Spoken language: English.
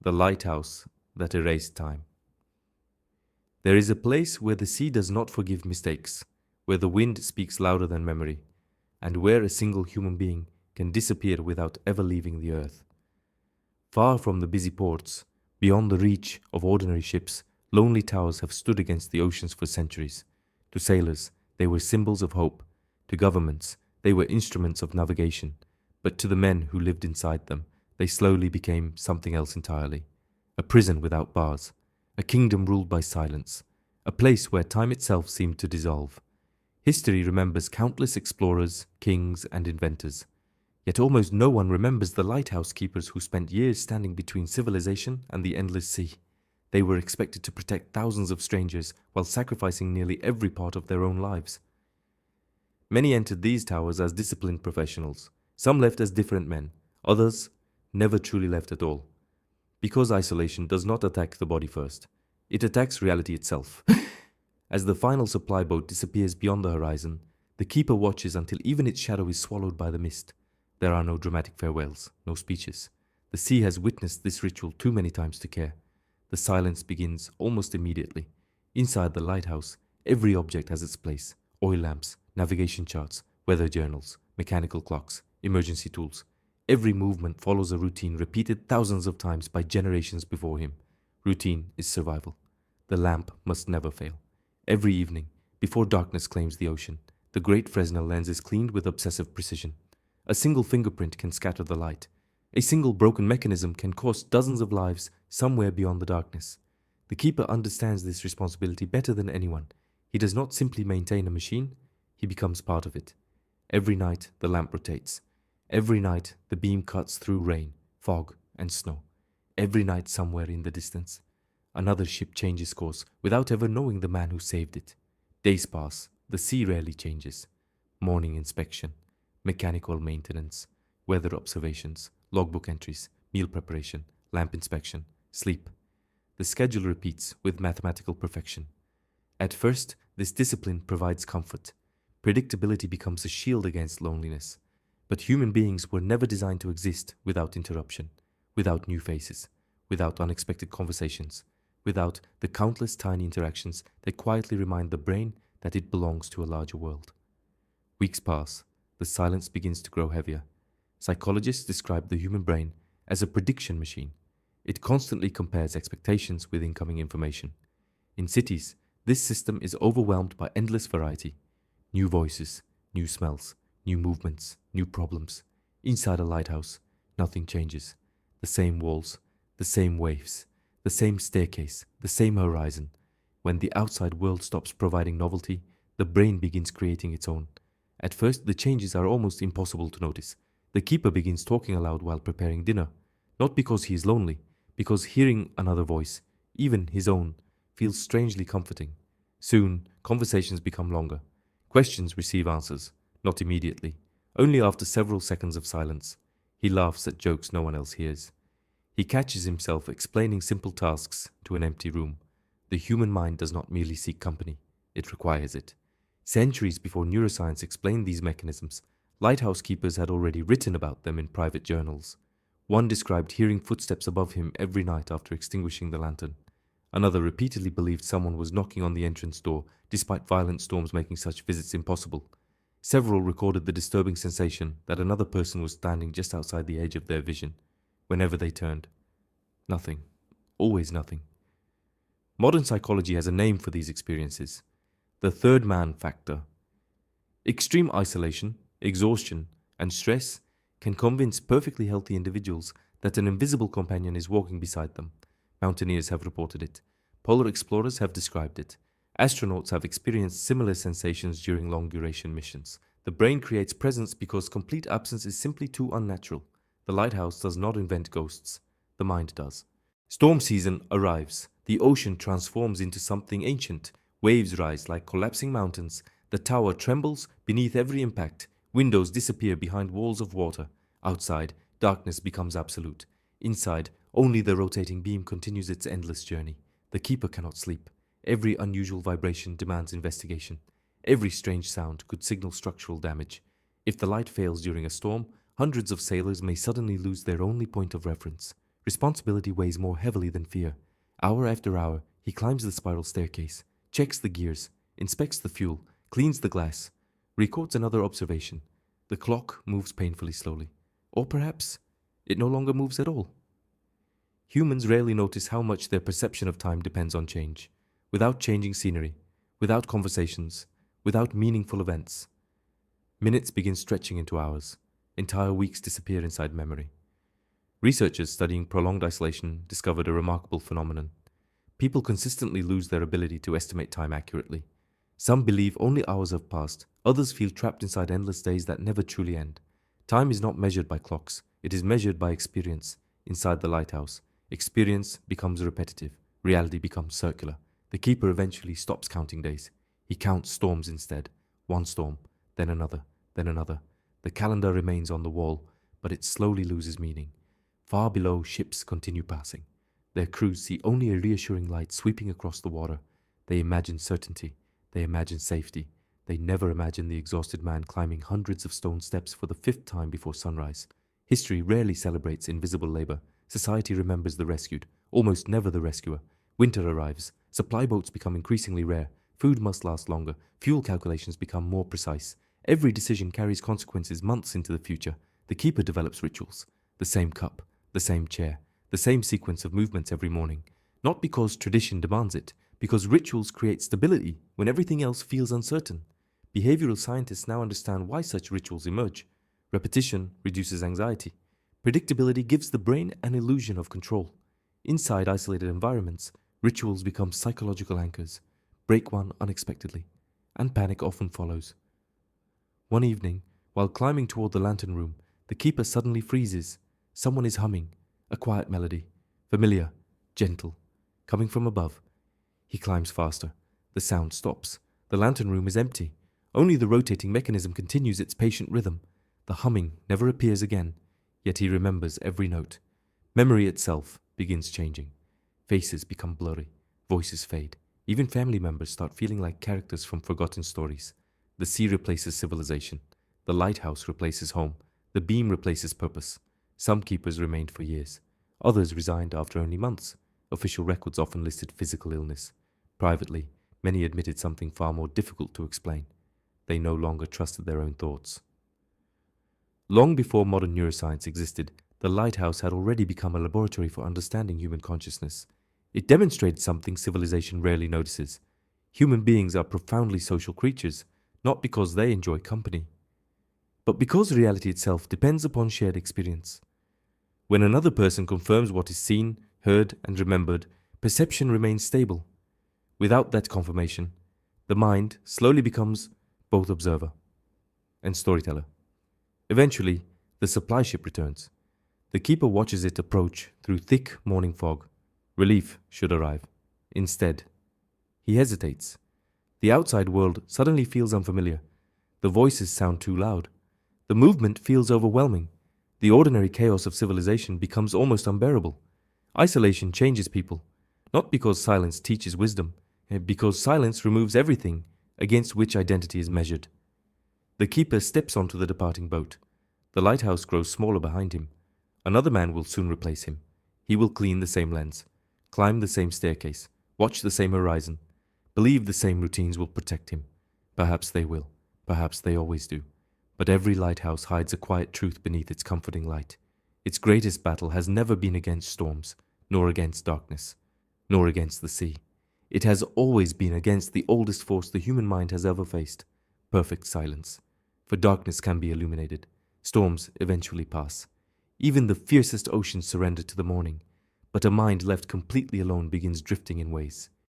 The lighthouse that erased time. There is a place where the sea does not forgive mistakes, where the wind speaks louder than memory, and where a single human being can disappear without ever leaving the earth. Far from the busy ports, beyond the reach of ordinary ships, lonely towers have stood against the oceans for centuries. To sailors, they were symbols of hope. To governments, they were instruments of navigation. But to the men who lived inside them, they slowly became something else entirely. A prison without bars, a kingdom ruled by silence, a place where time itself seemed to dissolve. History remembers countless explorers, kings, and inventors. Yet almost no one remembers the lighthouse keepers who spent years standing between civilization and the endless sea. They were expected to protect thousands of strangers while sacrificing nearly every part of their own lives. Many entered these towers as disciplined professionals. Some left as different men. Others never truly left at all. Because isolation does not attack the body first. It attacks reality itself. As the final supply boat disappears beyond the horizon, the keeper watches until even its shadow is swallowed by the mist. There are no dramatic farewells, no speeches. The sea has witnessed this ritual too many times to care. The silence begins almost immediately. Inside the lighthouse, every object has its place. Oil lamps, navigation charts, weather journals, mechanical clocks, emergency tools. Every movement follows a routine repeated thousands of times by generations before him. Routine is survival. The lamp must never fail. Every evening, before darkness claims the ocean, the great Fresnel lens is cleaned with obsessive precision. A single fingerprint can scatter the light. A single broken mechanism can cost dozens of lives somewhere beyond the darkness. The keeper understands this responsibility better than anyone. He does not simply maintain a machine, he becomes part of it. Every night the lamp rotates. Every night the beam cuts through rain, fog, and snow. Every night somewhere in the distance, another ship changes course without ever knowing the man who saved it. Days pass, the sea rarely changes. Morning inspection, mechanical maintenance, weather observations, logbook entries, meal preparation, lamp inspection, sleep. The schedule repeats with mathematical perfection. At first, this discipline provides comfort. Predictability becomes a shield against loneliness. But human beings were never designed to exist without interruption, without new faces, without unexpected conversations, without the countless tiny interactions that quietly remind the brain that it belongs to a larger world. Weeks pass. The silence begins to grow heavier. Psychologists describe the human brain as a prediction machine. It constantly compares expectations with incoming information. In cities, this system is overwhelmed by endless variety. New voices, new smells, new movements, new problems. Inside a lighthouse, nothing changes. The same walls, the same waves, the same staircase, the same horizon. When the outside world stops providing novelty, the brain begins creating its own. At first, the changes are almost impossible to notice. The keeper begins talking aloud while preparing dinner, not because he is lonely, because hearing another voice, even his own, feels strangely comforting. Soon, conversations become longer. Questions receive answers, not immediately, only after several seconds of silence. He laughs at jokes no one else hears. He catches himself explaining simple tasks to an empty room. The human mind does not merely seek company, it requires it. Centuries before neuroscience explained these mechanisms, lighthouse keepers had already written about them in private journals. One described hearing footsteps above him every night after extinguishing the lantern. Another repeatedly believed someone was knocking on the entrance door, despite violent storms making such visits impossible. Several recorded the disturbing sensation that another person was standing just outside the edge of their vision. Whenever they turned, nothing. Always nothing. Modern psychology has a name for these experiences: the third man factor. Extreme isolation, exhaustion, and stress can convince perfectly healthy individuals that an invisible companion is walking beside them. Mountaineers have reported it. Polar explorers have described it. Astronauts have experienced similar sensations during long-duration missions. The brain creates presence because complete absence is simply too unnatural. The lighthouse does not invent ghosts. The mind does. Storm season arrives. The ocean transforms into something ancient. Waves rise like collapsing mountains. The tower trembles beneath every impact. Windows disappear behind walls of water. Outside, darkness becomes absolute. Inside, only the rotating beam continues its endless journey. The keeper cannot sleep. Every unusual vibration demands investigation. Every strange sound could signal structural damage. If the light fails during a storm, hundreds of sailors may suddenly lose their only point of reference. Responsibility weighs more heavily than fear. Hour after hour, he climbs the spiral staircase, checks the gears, inspects the fuel, cleans the glass, records another observation. The clock moves painfully slowly. Or perhaps it no longer moves at all. Humans rarely notice how much their perception of time depends on change. Without changing scenery, without conversations, without meaningful events, minutes begin stretching into hours. Entire weeks disappear inside memory. Researchers studying prolonged isolation discovered a remarkable phenomenon. People consistently lose their ability to estimate time accurately. Some believe only hours have passed. Others feel trapped inside endless days that never truly end. Time is not measured by clocks. It is measured by experience. Inside the lighthouse, experience becomes repetitive. Reality becomes circular. The keeper eventually stops counting days. He counts storms instead. One storm, then another, then another. The calendar remains on the wall, but it slowly loses meaning. Far below, ships continue passing. Their crews see only a reassuring light sweeping across the water. They imagine certainty. They imagine safety. They never imagine the exhausted man climbing hundreds of stone steps for the 5th time before sunrise. History rarely celebrates invisible labor. Society remembers the rescued, almost never the rescuer. Winter arrives. Supply boats become increasingly rare. Food must last longer. Fuel calculations become more precise. Every decision carries consequences months into the future. The keeper develops rituals. The same cup, the same chair, the same sequence of movements every morning. Not because tradition demands it, because rituals create stability when everything else feels uncertain. Behavioral scientists now understand why such rituals emerge. Repetition reduces anxiety. Predictability gives the brain an illusion of control. Inside isolated environments, rituals become psychological anchors. Break one unexpectedly, and panic often follows. One evening, while climbing toward the lantern room, the keeper suddenly freezes. Someone is humming, a quiet melody, familiar, gentle, coming from above. He climbs faster. The sound stops. The lantern room is empty. Only the rotating mechanism continues its patient rhythm. The humming never appears again, yet he remembers every note. Memory itself begins changing. Faces become blurry. Voices fade. Even family members start feeling like characters from forgotten stories. The sea replaces civilization. The lighthouse replaces home. The beam replaces purpose. Some keepers remained for years. Others resigned after only months. Official records often listed physical illness. Privately, many admitted something far more difficult to explain. They no longer trusted their own thoughts. Long before modern neuroscience existed, the lighthouse had already become a laboratory for understanding human consciousness. It demonstrated something civilization rarely notices. Human beings are profoundly social creatures, not because they enjoy company, but because reality itself depends upon shared experience. When another person confirms what is seen, heard, and remembered, perception remains stable. Without that confirmation, the mind slowly becomes both observer and storyteller. Eventually, the supply ship returns. The keeper watches it approach through thick morning fog. Relief should arrive. Instead, he hesitates. The outside world suddenly feels unfamiliar. The voices sound too loud. The movement feels overwhelming. The ordinary chaos of civilization becomes almost unbearable. Isolation changes people, not because silence teaches wisdom, because silence removes everything against which identity is measured. The keeper steps onto the departing boat. The lighthouse grows smaller behind him. Another man will soon replace him. He will clean the same lens, climb the same staircase, watch the same horizon, believe the same routines will protect him. Perhaps they will. Perhaps they always do. But every lighthouse hides a quiet truth beneath its comforting light. Its greatest battle has never been against storms, nor against darkness, nor against the sea. It has always been against the oldest force the human mind has ever faced, perfect silence. For darkness can be illuminated. Storms eventually pass. Even the fiercest oceans surrender to the morning. But a mind left completely alone begins drifting in ways.